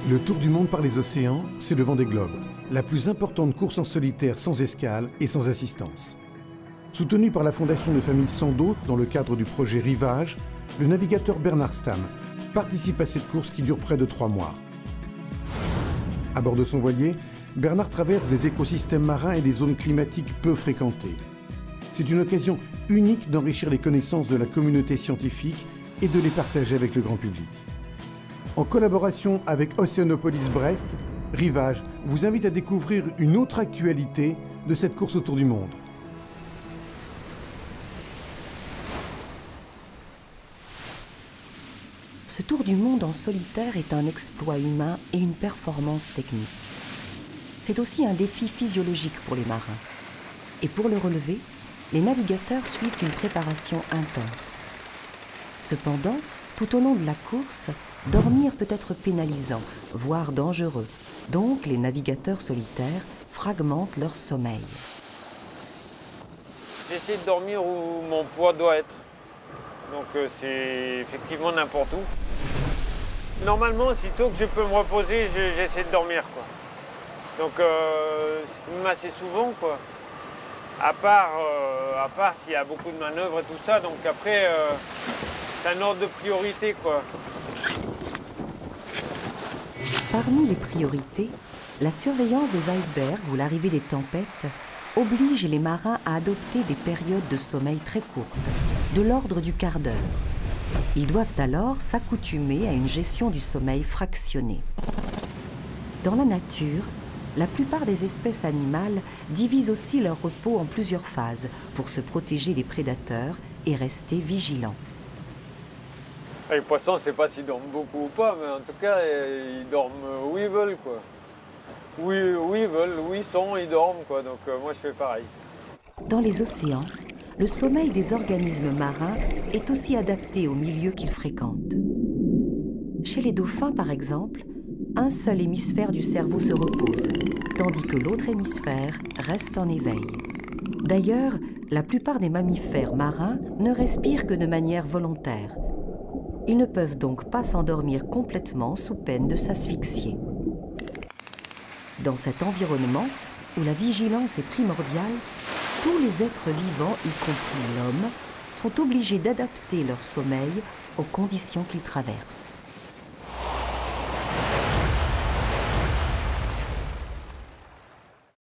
Le Tour du monde par les océans, c'est le Vendée Globe, la plus importante course en solitaire sans escale et sans assistance. Soutenu par la fondation de famille Sandoz dans le cadre du projet Rivage, le navigateur Bernard Stamm participe à cette course qui dure près de 3 mois. À bord de son voilier, Bernard traverse des écosystèmes marins et des zones climatiques peu fréquentées. C'est une occasion unique d'enrichir les connaissances de la communauté scientifique et de les partager avec le grand public. En collaboration avec Océanopolis Brest, Rivage vous invite à découvrir une autre actualité de cette course autour du monde. Ce tour du monde en solitaire est un exploit humain et une performance technique. C'est aussi un défi physiologique pour les marins. Et pour le relever, les navigateurs suivent une préparation intense. Cependant, tout au long de la course, dormir peut être pénalisant, voire dangereux. Donc, les navigateurs solitaires fragmentent leur sommeil. J'essaie de dormir où mon poids doit être. Donc c'est effectivement n'importe où. Normalement, sitôt que je peux me reposer, j'essaie de dormir, quoi. Donc c'est même assez souvent, quoi. À part s'il y a beaucoup de manœuvres et tout ça. Donc après, c'est un ordre de priorité, quoi. Parmi les priorités, la surveillance des icebergs ou l'arrivée des tempêtes oblige les marins à adopter des périodes de sommeil très courtes, de l'ordre du quart d'heure. Ils doivent alors s'accoutumer à une gestion du sommeil fractionnée. Dans la nature, la plupart des espèces animales divisent aussi leur repos en plusieurs phases pour se protéger des prédateurs et rester vigilants. Les poissons, je ne sais pas s'ils dorment beaucoup ou pas, mais en tout cas, ils dorment où ils veulent, quoi. Où ils veulent, où ils sont, ils dorment, quoi. Donc moi, je fais pareil. Dans les océans, le sommeil des organismes marins est aussi adapté au milieu qu'ils fréquentent. Chez les dauphins, par exemple, un seul hémisphère du cerveau se repose, tandis que l'autre hémisphère reste en éveil. D'ailleurs, la plupart des mammifères marins ne respirent que de manière volontaire. Ils ne peuvent donc pas s'endormir complètement sous peine de s'asphyxier. Dans cet environnement, où la vigilance est primordiale, tous les êtres vivants, y compris l'homme, sont obligés d'adapter leur sommeil aux conditions qu'ils traversent.